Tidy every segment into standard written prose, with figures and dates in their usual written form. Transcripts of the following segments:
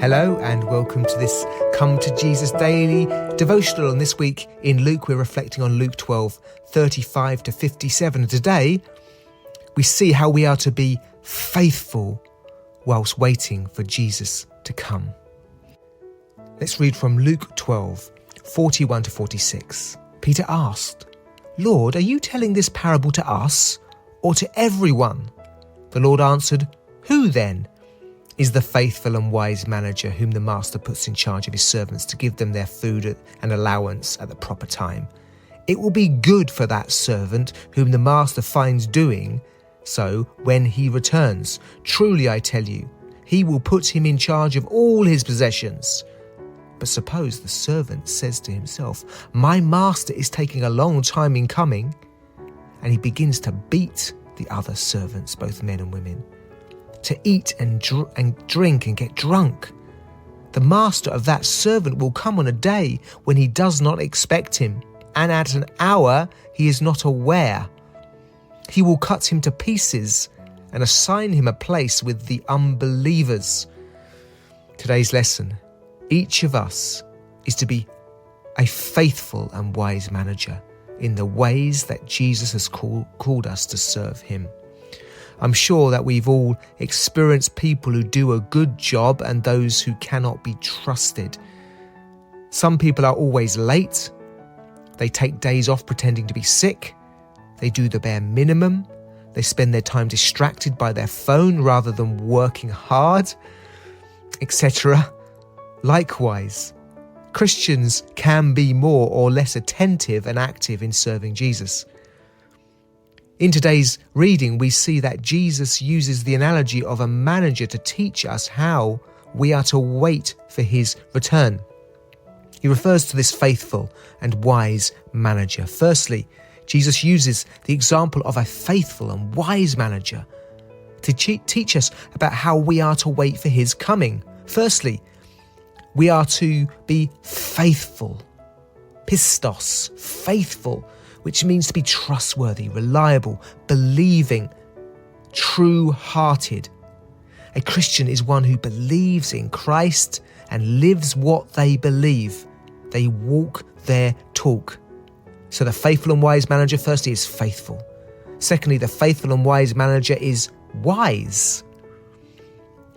Hello and welcome to this Come to Jesus Daily devotional. And this week in Luke, we're reflecting on Luke 12, 35 to 57. And today, we see how we are to be faithful whilst waiting for Jesus to come. Let's read from Luke 12, 41 to 46. Peter asked, "Lord, are you telling this parable to us or to everyone?" The Lord answered, "Who then is the faithful and wise manager whom the master puts in charge of his servants to give them their food and allowance at the proper time? It will be good for that servant whom the master finds doing so when he returns. Truly I tell you, he will put him in charge of all his possessions. But suppose the servant says to himself, 'My master is taking a long time in coming,' and he begins to beat the other servants, both men and women, to eat and drink and get drunk. The master of that servant will come on a day when he does not expect him, and at an hour he is not aware. He will cut him to pieces and assign him a place with the unbelievers." Today's lesson: each of us is to be a faithful and wise manager in the ways that Jesus has called us to serve him. I'm sure that we've all experienced people who do a good job and those who cannot be trusted. Some people are always late. They take days off pretending to be sick. They do the bare minimum. They spend their time distracted by their phone rather than working hard, etc. Likewise, Christians can be more or less attentive and active in serving Jesus. In today's reading, we see that Jesus uses the analogy of a manager to teach us how we are to wait for his return. He refers to this faithful and wise manager. Firstly, Jesus uses the example of a faithful and wise manager to teach us about how we are to wait for his coming. Firstly, we are to be faithful. Pistos, faithful, which means to be trustworthy, reliable, believing, true-hearted. A Christian is one who believes in Christ and lives what they believe. They walk their talk. So the faithful and wise manager, firstly, is faithful. Secondly, the faithful and wise manager is wise,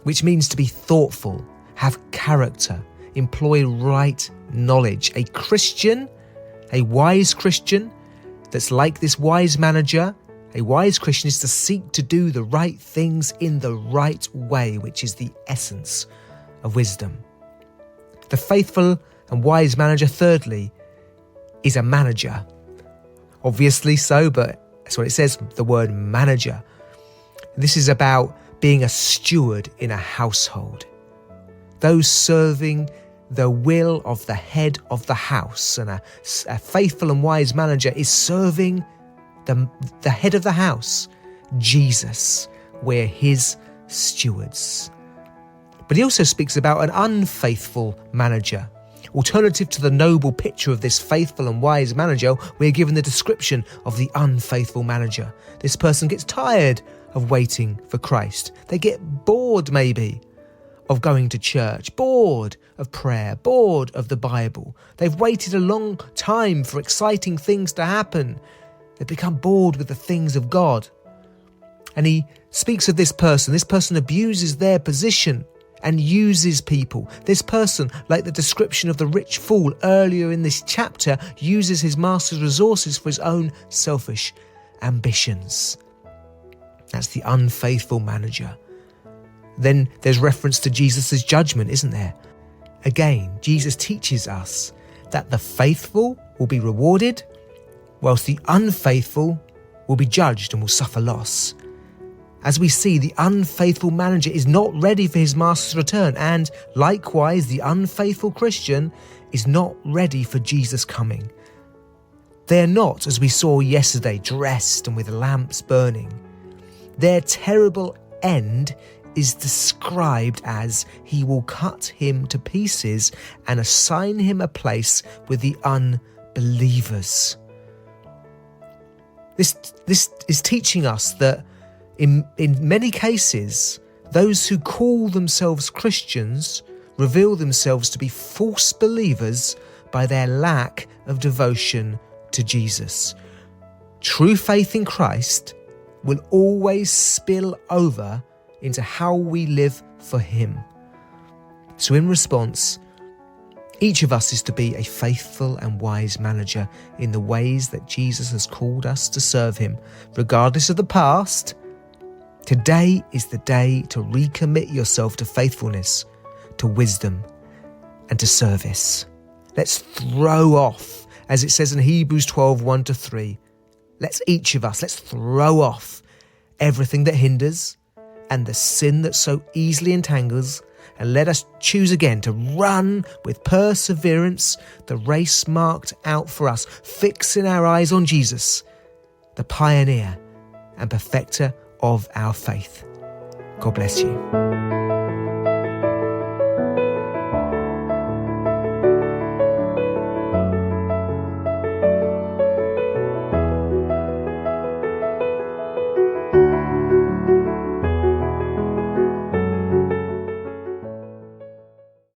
which means to be thoughtful, have character, employ right knowledge. A Christian, a wise Christian, that's like this wise manager, a wise Christian is to seek to do the right things in the right way, which is the essence of wisdom. The faithful and wise manager, thirdly, is a manager. Obviously so, but that's what it says, the word manager. This is about being a steward in a household. Those serving the will of the head of the house. And a faithful and wise manager is serving the head of the house, Jesus. We're his stewards. But he also speaks about an unfaithful manager. Alternative to the noble picture of this faithful and wise manager, we're given the description of the unfaithful manager. This person gets tired of waiting for Christ. They get bored, maybe, of going to church, bored of prayer, bored of the Bible. They've waited a long time for exciting things to happen. They've become bored with the things of God. And he speaks of this person. This person abuses their position and uses people. This person, like the description of the rich fool earlier in this chapter, uses his master's resources for his own selfish ambitions. That's the unfaithful manager. Then there's reference to Jesus' judgment, isn't there? Again, Jesus teaches us that the faithful will be rewarded, whilst the unfaithful will be judged and will suffer loss. As we see, the unfaithful manager is not ready for his master's return, and likewise, the unfaithful Christian is not ready for Jesus' coming. They're not, as we saw yesterday, dressed and with lamps burning. Their terrible end is described as he will cut him to pieces and assign him a place with the unbelievers. This is teaching us that in many cases, those who call themselves Christians reveal themselves to be false believers by their lack of devotion to Jesus. True faith in Christ will always spill over into how we live for Him. So in response, each of us is to be a faithful and wise manager in the ways that Jesus has called us to serve Him, regardless of the past. Today is the day to recommit yourself to faithfulness, to wisdom, and to service. Let's throw off, as it says in Hebrews 12, 1-3. Let's throw off everything that hinders and the sin that so easily entangles, and let us choose again to run with perseverance the race marked out for us, fixing our eyes on Jesus, the pioneer and perfecter of our faith. God bless you.